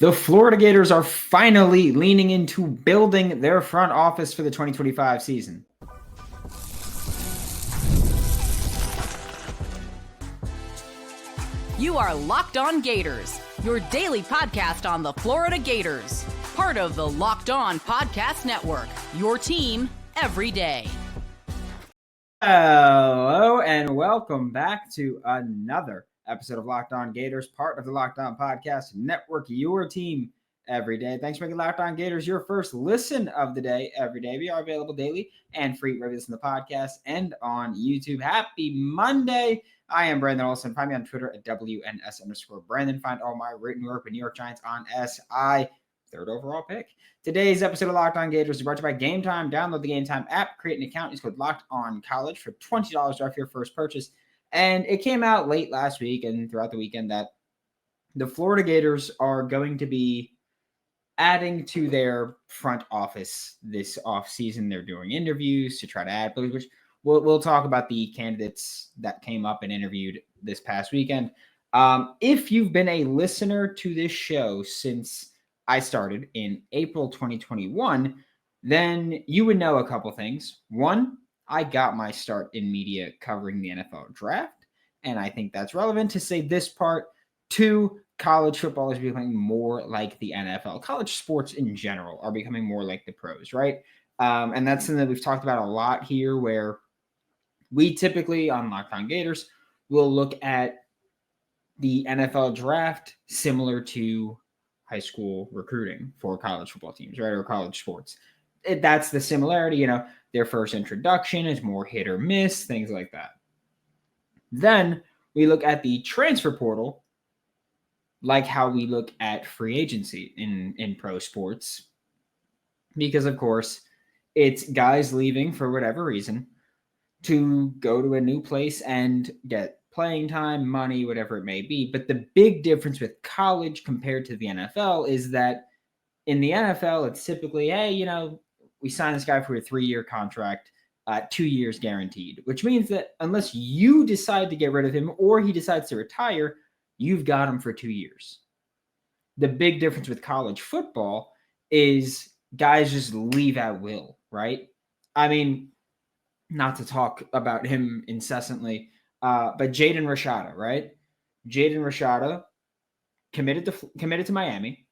The Florida Gators are finally leaning into building their front office for the 2025 season. You are Locked On Gators, your daily podcast on the Florida Gators. Part of the Locked On Podcast Network, your team every day. Hello, and welcome back to another episode of Locked On Gators, part of the Locked On Podcast Network, your team every day. Thanks for making Locked On Gators your first listen of the day every day. We are available daily and free wherever you listen to the podcast and on YouTube. Happy Monday. I am Brandon Olsen. Find me on Twitter at WNS_Brandon. Find all my written work with New York Giants on SI. Third overall pick. Today's episode of Locked On Gators is brought to you by Game Time. Download the Game Time app, create an account, use code Locked On College for $20 off your first purchase. And it came out late last week and throughout the weekend that the Florida Gators are going to be adding to their front office this offseason. They're doing interviews to try to add players, which we'll talk about the candidates that came up and interviewed this past weekend. If you've been a listener to this show since I started in April 2021, then you would know a couple things. One, I got my start in media covering the NFL draft, and I think that's relevant to say this part. Two, college football is becoming more like the NFL. College sports in general are becoming more like the pros, right? And that's something that we've talked about a lot here, where we typically on Locked On Gators will look at the NFL draft similar to high school recruiting for college football teams, right? Or college sports. That's the similarity, their first introduction is more hit or miss, things like that. Then we look at the transfer portal, like how we look at free agency in pro sports, because of course it's guys leaving for whatever reason to go to a new place and get playing time, money, whatever it may be. But the big difference with college compared to the NFL is that in the NFL, it's typically, hey, we signed this guy for a 3-year contract, 2 years guaranteed, which means that unless you decide to get rid of him or he decides to retire, you've got him for 2 years. The big difference with college football is guys just leave at will, right? I mean, not to talk about him incessantly, but Jaden Rashada, right? Jaden Rashada committed to Miami,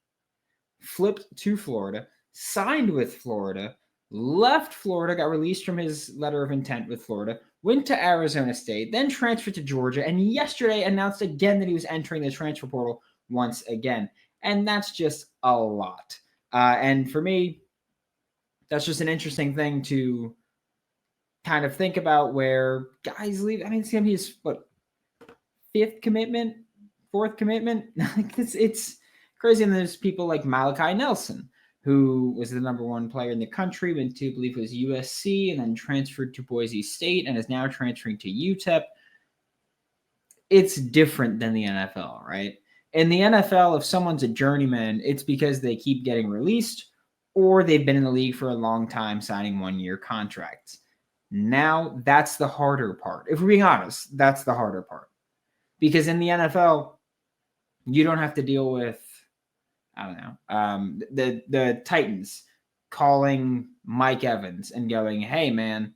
flipped to Florida, signed with Florida, left Florida, got released from his letter of intent with Florida, went to Arizona State, then transferred to Georgia, and yesterday announced again that he was entering the transfer portal once again. And that's just a lot. And for me, that's just an interesting thing to kind of think about, where guys leave. I mean, it's going to be his, fourth commitment? It's crazy. And there's people like Malachi Nelson, who was the number one player in the country, went to, I believe it was USC, and then transferred to Boise State and is now transferring to UTEP. It's different than the NFL, right? In the NFL, if someone's a journeyman, it's because they keep getting released or they've been in the league for a long time signing 1-year contracts. Now, that's the harder part. If we're being honest, that's the harder part. Because in the NFL, you don't have to deal with, the Titans calling Mike Evans and going, hey, man,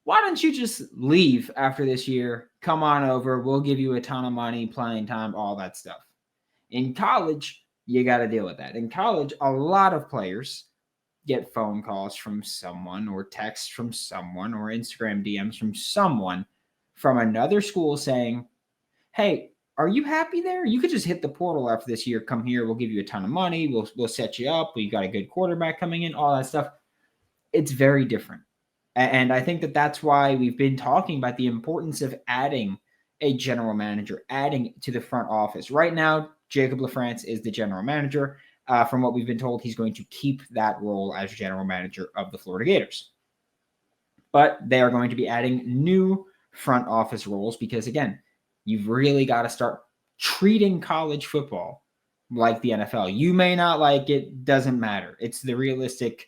why don't you just leave after this year? Come on over. We'll give you a ton of money, playing time, all that stuff. In college, you got to deal with that. In college, a lot of players get phone calls from someone or texts from someone or Instagram DMs from someone from another school saying, hey, are you happy there? You could just hit the portal after this year. Come here. We'll give you a ton of money. We'll set you up. We've got a good quarterback coming in, all that stuff. It's very different. And I think that that's why we've been talking about the importance of adding a general manager, adding to the front office. Right now, Jacob LaFrance is the general manager. From what we've been told, he's going to keep that role as general manager of the Florida Gators. But they are going to be adding new front office roles because, again, you've really got to start treating college football like the NFL. You may not like it, doesn't matter. It's the realistic.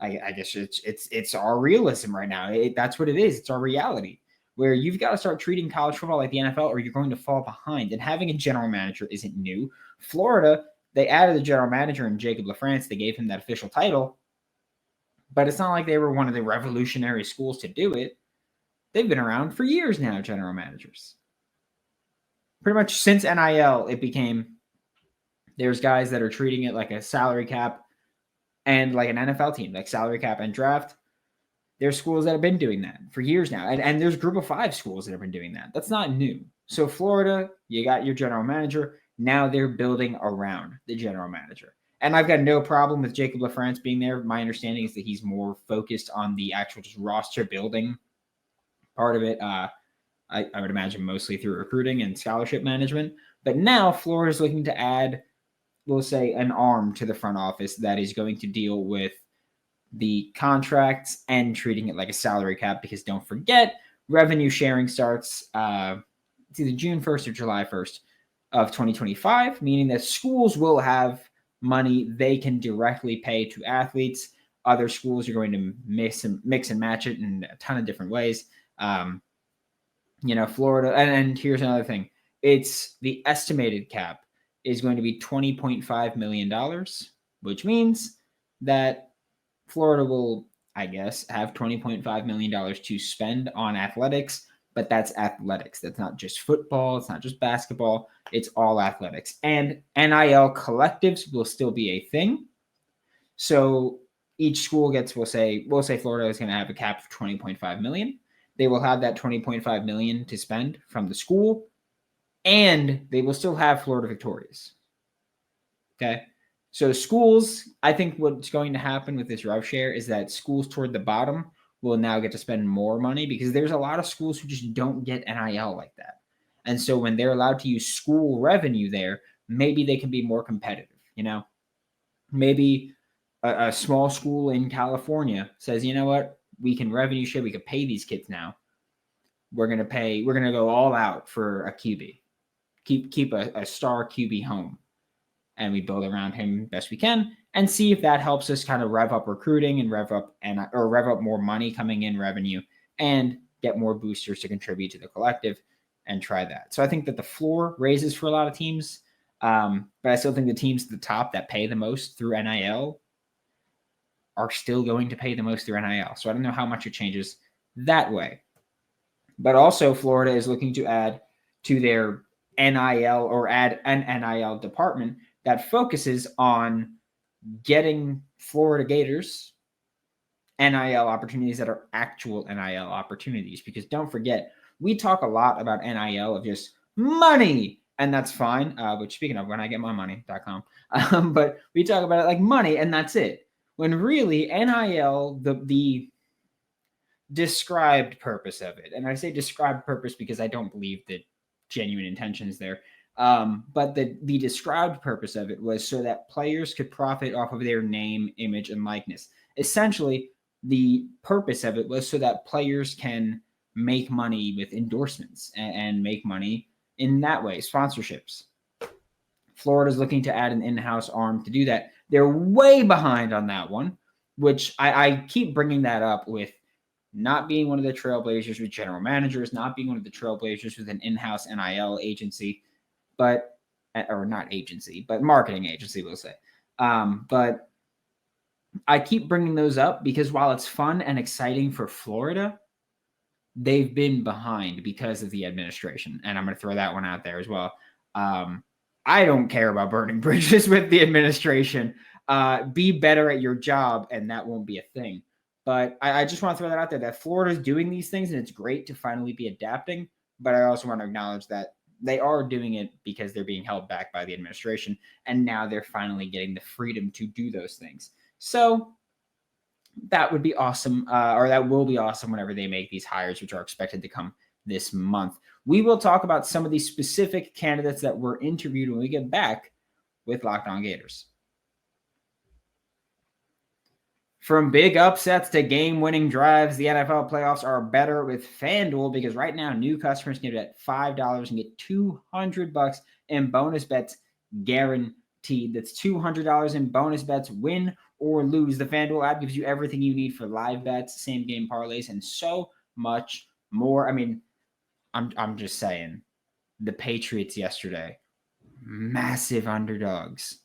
I guess it's our realism right now. That's what it is. It's our reality, where you've got to start treating college football like the NFL or you're going to fall behind. And having a general manager isn't new. Florida They added the general manager in Jacob LaFrance. They gave him that official title. But it's not like they were one of the revolutionary schools to do it. They've been around for years now, general managers. Pretty much since NIL, it became there's guys that are treating it like a salary cap and like an NFL team, like salary cap and draft. There's schools that have been doing that for years now. And there's group of 5 schools that have been doing that. That's not new. So Florida, you got your general manager. Now they're building around the general manager. And I've got no problem with Jacob LaFrance being there. My understanding is that he's more focused on the actual just roster building part of it. I would imagine mostly through recruiting and scholarship management. But now Florida's looking to add, we'll say, an arm to the front office that is going to deal with the contracts and treating it like a salary cap, because don't forget, revenue sharing starts it's either June 1st or July 1st of 2025, meaning that schools will have money they can directly pay to athletes. Other schools are going to mix and match it in a ton of different ways. Florida, and here's another thing. It's the estimated cap is going to be $20.5 million, which means that Florida will, I guess, have $20.5 million to spend on athletics, but that's athletics. That's not just football. It's not just basketball. It's all athletics. And NIL collectives will still be a thing. So each school gets, we'll say Florida is going to have a cap of $20.5 million. They will have that $20.5 million to spend from the school, and they will still have Florida Victorious. Okay. So schools, I think what's going to happen with this rev share is that schools toward the bottom will now get to spend more money, because there's a lot of schools who just don't get NIL like that. And so when they're allowed to use school revenue there, maybe they can be more competitive. Maybe a small school in California says, you know what, we can revenue share, we could pay these kids now. We're going to go all out for a QB. Keep a star QB home. And we build around him best we can, and see if that helps us kind of rev up recruiting and rev up more money coming in revenue, and get more boosters to contribute to the collective, and try that. So I think that the floor raises for a lot of teams, but I still think the teams at the top that pay the most through NIL are still going to pay the most through NIL. So I don't know how much it changes that way. But also Florida is looking to add to their NIL, or add an NIL department that focuses on getting Florida Gators NIL opportunities that are actual NIL opportunities. Because don't forget, we talk a lot about NIL of just money, and that's fine. Which, speaking of, when I get my money.com, but we talk about it like money, and that's it. When really NIL, the described purpose of it, and I say described purpose because I don't believe that genuine intentions there. But the described purpose of it was so that players could profit off of their name, image, and likeness. Essentially, the purpose of it was so that players can make money with endorsements and make money in that way, sponsorships. Florida's looking to add an in-house arm to do that. They're way behind on that one, which I keep bringing that up with not being one of the trailblazers with general managers, not being one of the trailblazers with an in-house NIL agency, but marketing agency, we'll say. But I keep bringing those up because while it's fun and exciting for Florida, they've been behind because of the administration. And I'm going to throw that one out there as well. I don't care about burning bridges with the administration. Be better at your job, and that won't be a thing. But I just want to throw that out there, that Florida's doing these things, and it's great to finally be adapting. But I also want to acknowledge that they are doing it because they're being held back by the administration, and now they're finally getting the freedom to do those things. So that would be awesome, or that will be awesome whenever they make these hires, which are expected to come this month. We will talk about some of these specific candidates that were interviewed when we get back with Locked On Gators. From big upsets to game-winning drives, the NFL playoffs are better with FanDuel, because right now new customers can bet $5 and get $200 in bonus bets guaranteed. That's $200 in bonus bets, win or lose. The FanDuel app gives you everything you need for live bets, same-game parlays, and so much more. I mean, I'm just saying, the Patriots yesterday, massive underdogs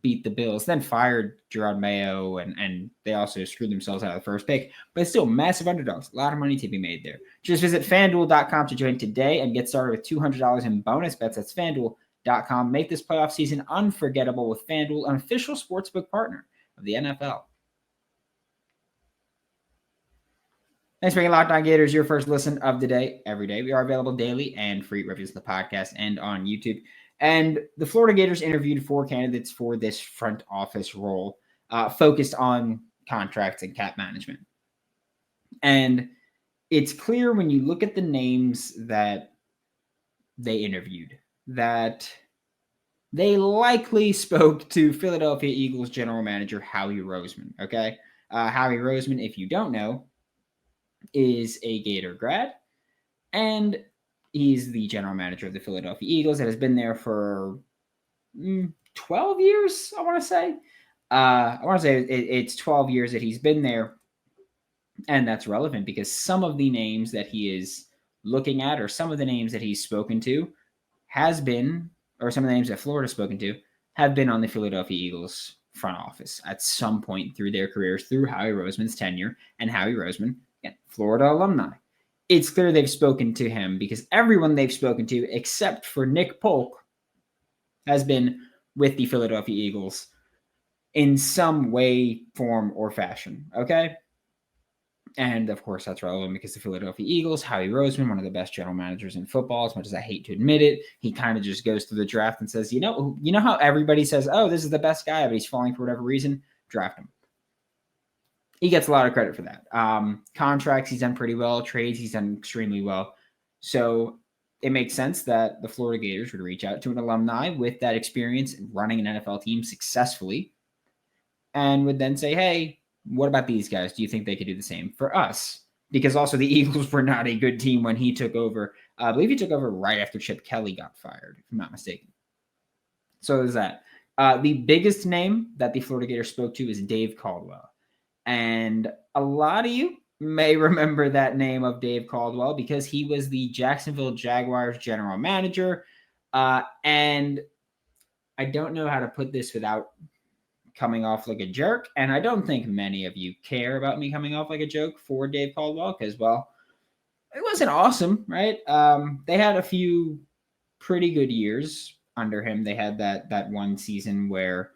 beat the Bills, then fired Gerard Mayo, and they also screwed themselves out of the first pick. But it's still massive underdogs. A lot of money to be made there. Just visit FanDuel.com to join today and get started with $200 in bonus bets. That's FanDuel.com. Make this playoff season unforgettable with FanDuel, an official sportsbook partner of the NFL. Thanks for making Locked On Gators your first listen of the day every day. We are available daily and free reviews of the podcast and on YouTube. And the Florida Gators interviewed 4 candidates for this front office role, focused on contracts and cap management. And it's clear when you look at the names that they interviewed that they likely spoke to Philadelphia Eagles general manager Howie Roseman. Okay, Howie Roseman, if you don't know, is a Gator grad, and he's the general manager of the Philadelphia Eagles that has been there for 12 years, I want to say. It's 12 years that he's been there, and that's relevant because some of the names that he is looking at, or some of the names that he's spoken to, has been, or some of the names that Florida's spoken to, have been on the Philadelphia Eagles front office at some point through their careers, through Howie Roseman's tenure, and Howie Roseman, again, Florida alumni. It's clear they've spoken to him because everyone they've spoken to, except for Nick Polk, has been with the Philadelphia Eagles in some way, form, or fashion. Okay? And, of course, that's relevant because the Philadelphia Eagles, Howie Roseman, one of the best general managers in football, as much as I hate to admit it, he kind of just goes through the draft and says, you know how everybody says, oh, this is the best guy, but he's falling for whatever reason? Draft him. He gets a lot of credit for that. Contracts, he's done pretty well. Trades, he's done extremely well. So it makes sense that the Florida Gators would reach out to an alumni with that experience in running an NFL team successfully and would then say, hey, what about these guys? Do you think they could do the same for us? Because also the Eagles were not a good team when he took over. I believe he took over right after Chip Kelly got fired, if I'm not mistaken. So there's that. The biggest name that the Florida Gators spoke to is Dave Caldwell. And a lot of you may remember that name of Dave Caldwell because he was the Jacksonville Jaguars general manager. And I don't know how to put this without coming off like a jerk. And I don't think many of you care about me coming off like a joke for Dave Caldwell because, well, it wasn't awesome, right? They had a few pretty good years under him. They had that one season where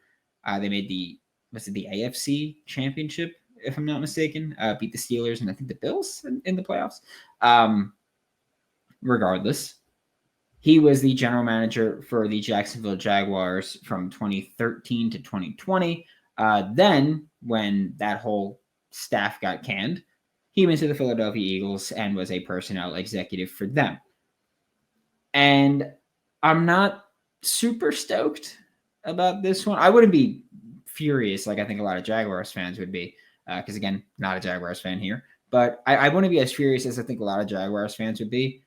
they made the AFC Championship, if I'm not mistaken, beat the Steelers and I think the Bills in the playoffs. Regardless, he was the general manager for the Jacksonville Jaguars from 2013 to 2020. Then, when that whole staff got canned, he went to the Philadelphia Eagles and was a personnel executive for them. And I'm not super stoked about this one. I wouldn't be furious like I think a lot of Jaguars fans would be, because again, not a Jaguars fan here, but I wouldn't be as furious as I think a lot of Jaguars fans would be,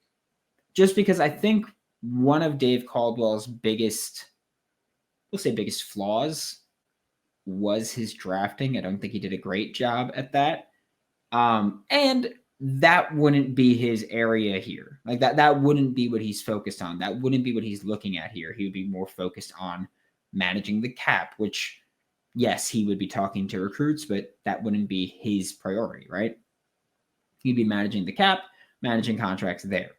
just because I think one of Dave Caldwell's biggest flaws was his drafting. I don't think he did a great job at that. And that wouldn't be his area here. Like that wouldn't be what he's focused on. That wouldn't be what he's looking at here. He would be more focused on managing the cap, which, yes, he would be talking to recruits, but that wouldn't be his priority, right? He'd be managing the cap, managing contracts there.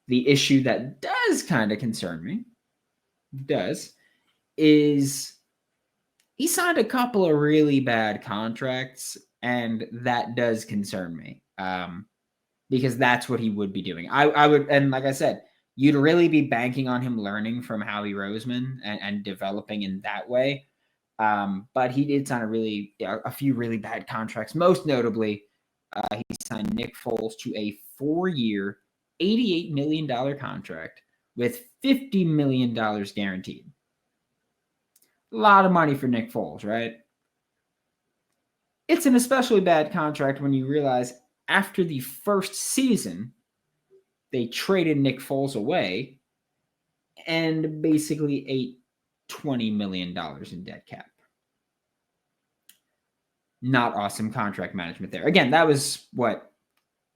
The issue that does kind of concern me, is he signed a couple of really bad contracts, and that does concern me, because that's what he would be doing. I would, and like I said, you'd really be banking on him learning from Howie Roseman and developing in that way. But he did sign a few really bad contracts. Most notably, he signed Nick Foles to a 4-year, $88 million contract with $50 million guaranteed. A lot of money for Nick Foles, right? It's an especially bad contract when you realize after the first season, they traded Nick Foles away and basically ate $20 million in dead cap. Not awesome contract management there. Again, that was what?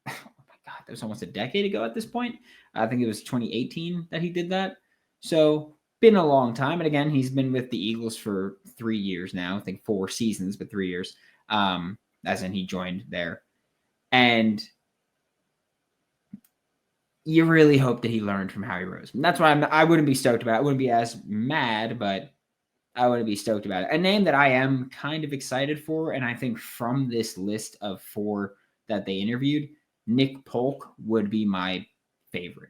Oh my God, that was almost a decade ago at this point. I think it was 2018 that he did that. So been a long time. And again, he's been with the Eagles for 3 years now. I think 4 seasons, but 3 years. As in he joined there. And you really hope that he learned from Howie Roseman. That's why I wouldn't be stoked about it. I wouldn't be as mad, but I wouldn't be stoked about it. A name that I am kind of excited for, and I think from this list of 4 that they interviewed, Nick Polk would be my favorite.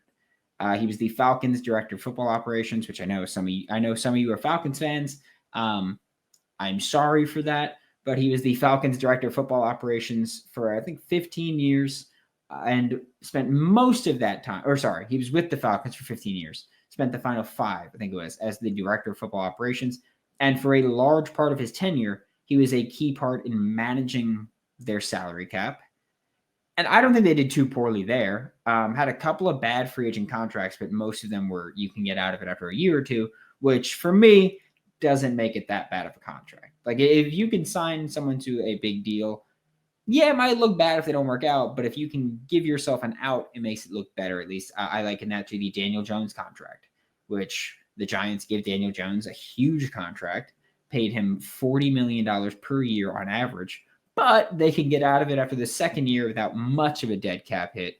He was the Falcons director of football operations, which I know some of you are Falcons fans. I'm sorry for that, but he was the Falcons director of football operations for I think 15 years. And spent most of that time, he was with the Falcons for 15 years, spent the final 5, I think it was, as the director of football operations. And for a large part of his tenure, he was a key part in managing their salary cap. And I don't think they did too poorly there. Had a couple of bad free agent contracts, but most of them were you can get out of it after a year or two, which for me doesn't make it that bad of a contract. Like if you can sign someone to a big deal, yeah, it might look bad if they don't work out, but if you can give yourself an out, it makes it look better. At least I liken that to the Daniel Jones contract, which the Giants gave Daniel Jones a huge contract, paid him $40 million per year on average, but they can get out of it after the second year without much of a dead cap hit.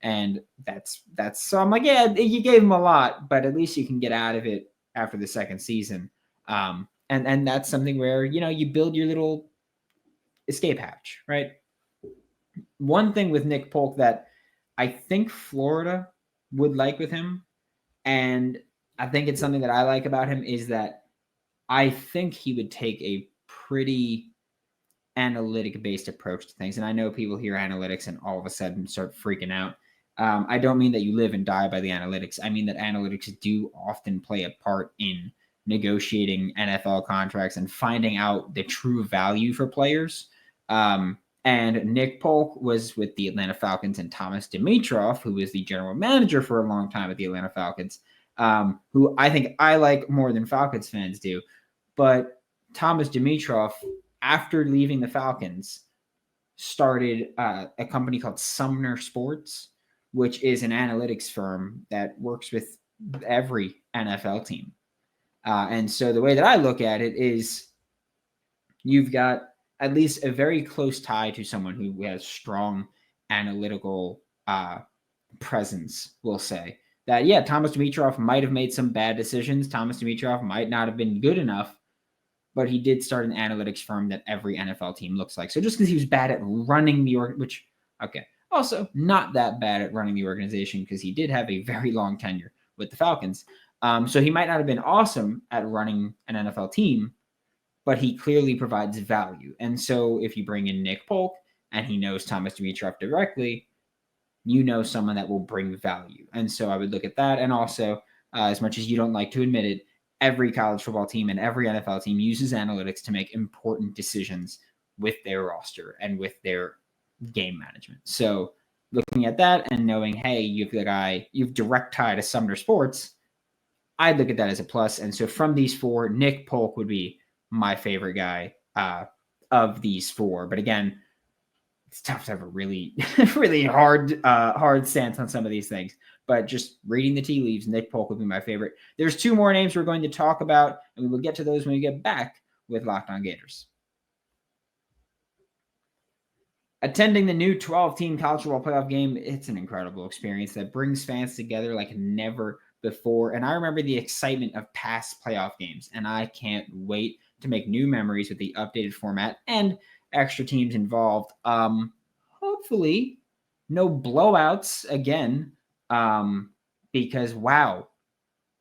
And that's so I'm like, yeah, you gave him a lot, but at least you can get out of it after the second season. And that's something where, you build your little escape hatch, right? One thing with Nick Polk that I think Florida would like with him, and I think it's something that I like about him, is that I think he would take a pretty analytic-based approach to things. And I know people hear analytics and all of a sudden start freaking out. I don't mean that you live and die by the analytics. I mean that analytics do often play a part in negotiating NFL contracts and finding out the true value for players. And Nick Polk was with the Atlanta Falcons, and Thomas Dimitroff, who was the general manager for a long time at the Atlanta Falcons, who I think I like more than Falcons fans do. But Thomas Dimitroff, after leaving the Falcons, started a company called Sumner Sports, which is an analytics firm that works with every NFL team. And so the way that I look at it is you've got at least a very close tie to someone who has strong analytical presence, we'll say. That, yeah, Thomas Dimitroff might have made some bad decisions. Thomas Dimitroff might not have been good enough, but he did start an analytics firm that every NFL team looks like. So just because he was bad at running the also not that bad at running the organization, because he did have a very long tenure with the Falcons. So he might not have been awesome at running an NFL team, but he clearly provides value. And so if you bring in Nick Polk and he knows Thomas Dimitroff directly, you know someone that will bring value. And so I would look at that. And also, as much as you don't like to admit it, every college football team and every NFL team uses analytics to make important decisions with their roster and with their game management. So looking at that and knowing, hey, you've direct tie to Sumner Sports, I'd look at that as a plus. And so from these 4, Nick Polk would be my favorite guy of these 4. But again, it's tough to have a really, really hard stance on some of these things. But just reading the tea leaves, Nick Polk would be my favorite. There's 2 more names we're going to talk about, and we will get to those when we get back with Locked On Gators. Attending the new 12-team college football playoff game, it's an incredible experience that brings fans together like never before. And I remember the excitement of past playoff games, and I can't wait to make new memories with the updated format and extra teams involved. Hopefully no blowouts again, because wow,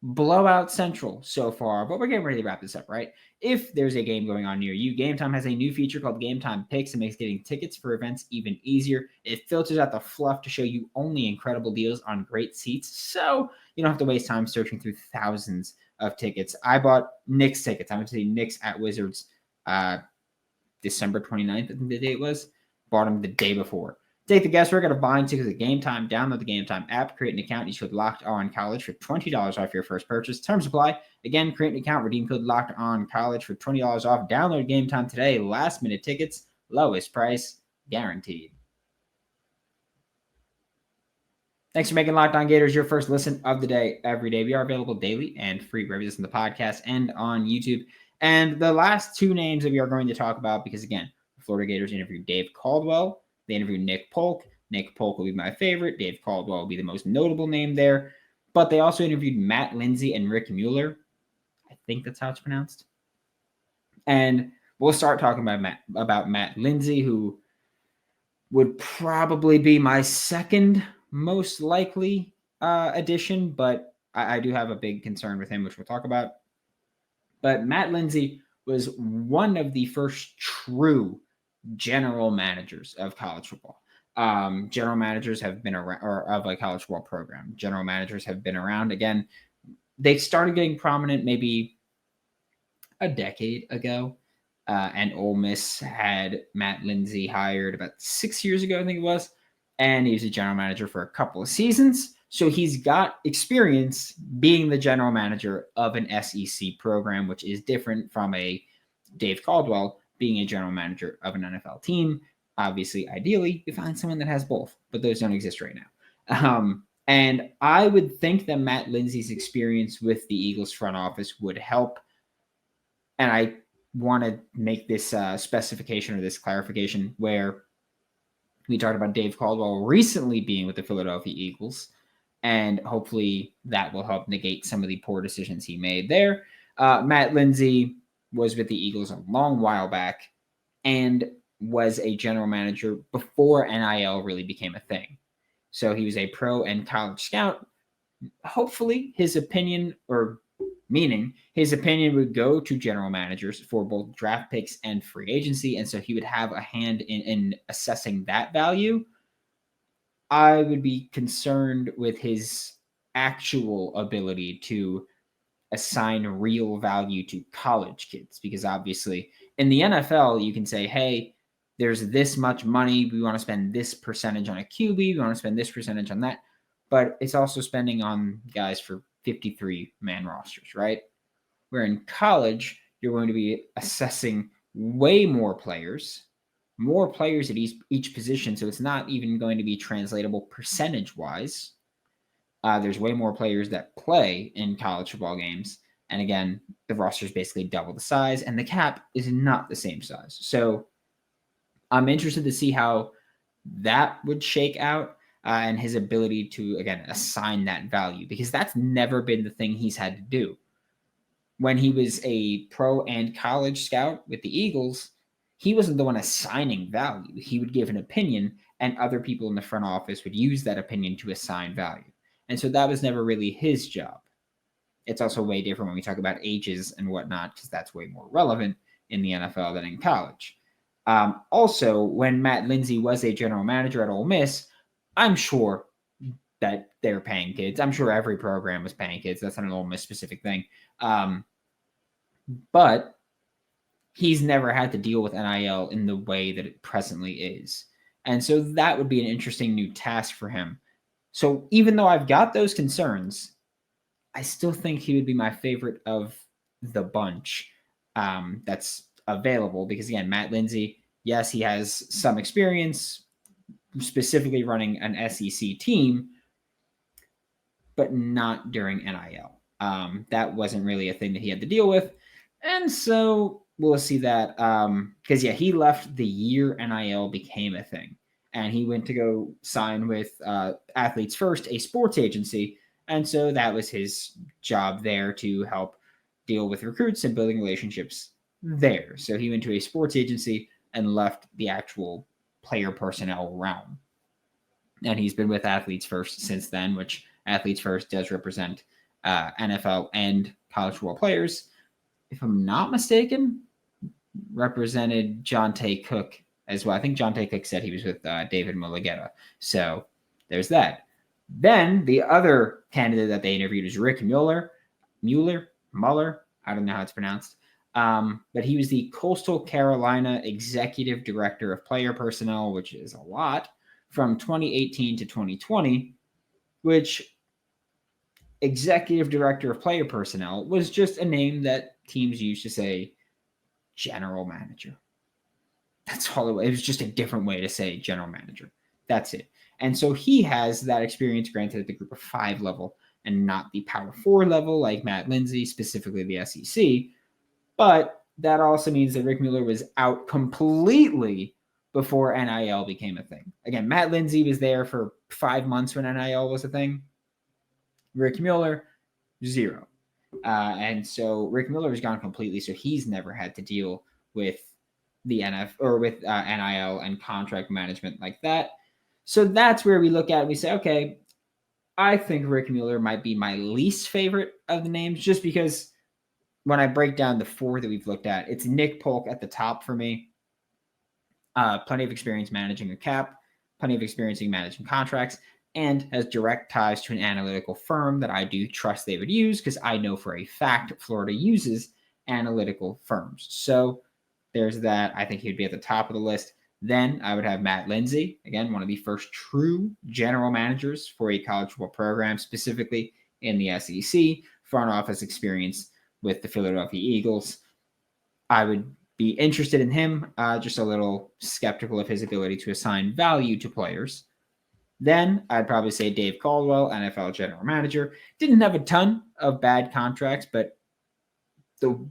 blowout central so far. But we're getting ready to wrap this up, right? If there's a game going on near you, Game Time has a new feature called Game Time Picks. It makes getting tickets for events even easier. It filters out the fluff to show you only incredible deals on great seats, so you don't have to waste time searching through thousands of tickets. I bought Knicks tickets. I went to the Knicks at Wizards December 29th, I think the date was. Bought them the day before. Take the guesswork out of buying tickets at Game Time. Download the Game Time app, create an account, use code Locked On College for $20 off your first purchase. Terms apply. Again, create an account, redeem code Locked On College for $20 off. Download Game Time today. Last minute tickets, lowest price guaranteed. Thanks for making Locked On Gators your first listen of the day every day. We are available daily and free wherever you listen to the podcast and on YouTube. And the last two names that we are going to talk about, because again, the Florida Gators interviewed Dave Caldwell. They interviewed Nick Polk. Nick Polk will be my favorite. Dave Caldwell will be the most notable name there. But they also interviewed Matt Lindsay and Rick Mueller. I think that's how it's pronounced. And we'll start talking about Matt Lindsay, who would probably be my second most likely addition, but I do have a big concern with him, which we'll talk about. But Matt Lindsay was one of the first true general managers of college football. General managers have been around, or of a college football program. General managers have been around. Again, they started getting prominent maybe a decade ago. And Ole Miss had Matt Lindsay hired about 6 years ago, I think it was. And he was a general manager for a couple of seasons. So he's got experience being the general manager of an SEC program, which is different from a Dave Caldwell being a general manager of an NFL team. Obviously, ideally, you find someone that has both, but those don't exist right now. And I would think that Matt Lindsay's experience with the Eagles front office would help. And I want to make this specification or this clarification where we talked about Dave Caldwell recently being with the Philadelphia Eagles, and hopefully that will help negate some of the poor decisions he made there. Matt Lindsay was with the Eagles a long while back and was a general manager before NIL really became a thing. So he was a pro and college scout. Hopefully his opinion would go to general managers for both draft picks and free agency. And so he would have a hand in assessing that value. I would be concerned with his actual ability to assign real value to college kids, because obviously in the NFL, you can say, hey, there's this much money. We want to spend this percentage on a QB. We want to spend this percentage on that. But it's also spending on guys for 53-man rosters, right? Where in college, you're going to be assessing way more players at each position. So it's not even going to be translatable percentage-wise. There's way more players that play in college football games. And again, the roster is basically double the size, and the cap is not the same size. So I'm interested to see how that would shake out. And his ability to, again, assign that value, because that's never been the thing he's had to do. When he was a pro and college scout with the Eagles, he wasn't the one assigning value. He would give an opinion, and other people in the front office would use that opinion to assign value. And so that was never really his job. It's also way different when we talk about ages and whatnot, because that's way more relevant in the NFL than in college. Also, when Matt Lindsay was a general manager at Ole Miss, I'm sure that they're paying kids. I'm sure every program was paying kids. That's not an Ole Miss specific thing. But he's never had to deal with NIL in the way that it presently is. And so that would be an interesting new task for him. So even though I've got those concerns, I still think he would be my favorite of the bunch that's available. Because again, Matt Lindsay, yes, he has some experience specifically running an SEC team, but not during NIL. That wasn't really a thing that he had to deal with. And so we'll see that. Because, he left the year NIL became a thing. And he went to go sign with Athletes First, a sports agency. And so that was his job there, to help deal with recruits and building relationships there. So he went to a sports agency and left the actual player personnel realm. And he's been with Athletes First since then, which Athletes First does represent NFL and college football players. If I'm not mistaken, represented Jonte Cook as well. I think Jonte Cook said he was with David Mulligetta. So there's that. Then the other candidate that they interviewed is Rick Mueller. I don't know how it's pronounced. But he was the Coastal Carolina Executive Director of Player Personnel, which is a lot, from 2018 to 2020, which Executive Director of Player Personnel was just a name that teams used to say general manager. That's all it was. It was just a different way to say general manager. That's it. And so he has that experience, granted at the group of 5 level and not the power 4 level like Matt Lindsay, specifically the SEC. But that also means that Rick Mueller was out completely before NIL became a thing. Again, Matt Lindsay was there for 5 months when NIL was a thing. Rick Mueller, 0. And so Rick Mueller is gone completely, so he's never had to deal with the NIL and contract management like that. So that's where we look at it and we say, okay, I think Rick Mueller might be my least favorite of the names, just because when I break down the 4 that we've looked at, it's Nick Polk at the top for me. Plenty of experience managing a cap, plenty of experience managing contracts, and has direct ties to an analytical firm that I do trust they would use, because I know for a fact Florida uses analytical firms. So there's that. I think he'd be at the top of the list. Then I would have Matt Lindsay, again, one of the first true general managers for a college football program, specifically in the SEC, front office experience with the Philadelphia Eagles. I would be interested in him, just a little skeptical of his ability to assign value to players. Then I'd probably say Dave Caldwell, NFL general manager. Didn't have a ton of bad contracts, but the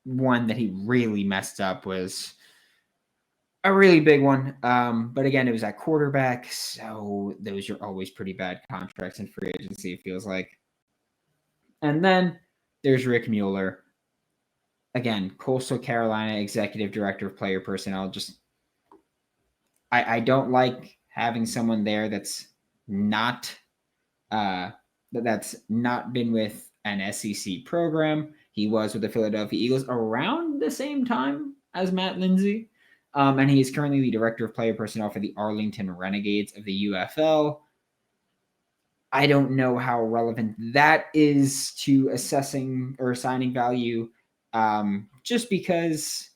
one that he really messed up was a really big one. But again, it was at quarterback, so those are always pretty bad contracts in free agency, it feels like. And then there's Rick Mueller. Again, Coastal Carolina executive director of player personnel. I don't like having someone there that's not been with an SEC program. He was with the Philadelphia Eagles around the same time as Matt Lindsay. And he is currently the director of player personnel for the Arlington Renegades of the UFL. I don't know how relevant that is to assessing or assigning value, just because,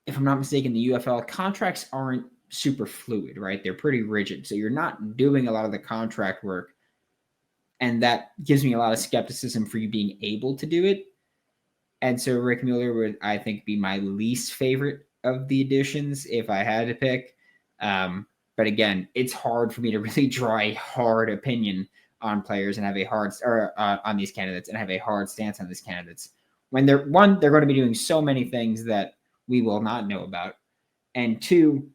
if I'm not mistaken, the UFL contracts aren't super fluid, right? They're pretty rigid. So you're not doing a lot of the contract work. And that gives me a lot of skepticism for you being able to do it. And so Rick Mueller would, I think, be my least favorite of the additions if I had to pick. But again, it's hard for me to really draw a hard opinion on players and have a hard on these candidates and have a hard stance on these candidates when they're going to be doing so many things that we will not know about, and 2,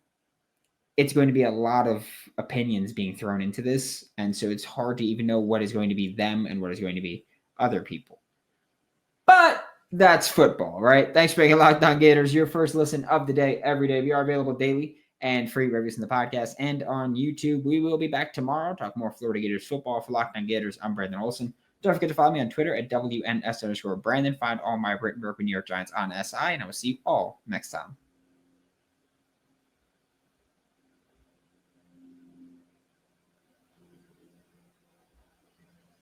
it's going to be a lot of opinions being thrown into this, and so it's hard to even know what is going to be them and what is going to be other people. But that's football, right? Thanks for making Locked On Gators your first listen of the day every day. We are available daily and free reviews in the podcast and on YouTube. We will be back tomorrow, talk more Florida Gators football. For Locked On Gators, I'm Brandon Olsen. Don't forget to follow me on Twitter at WNS_Brandon. Find all my written work with New York Giants on SI, and I will see you all next time.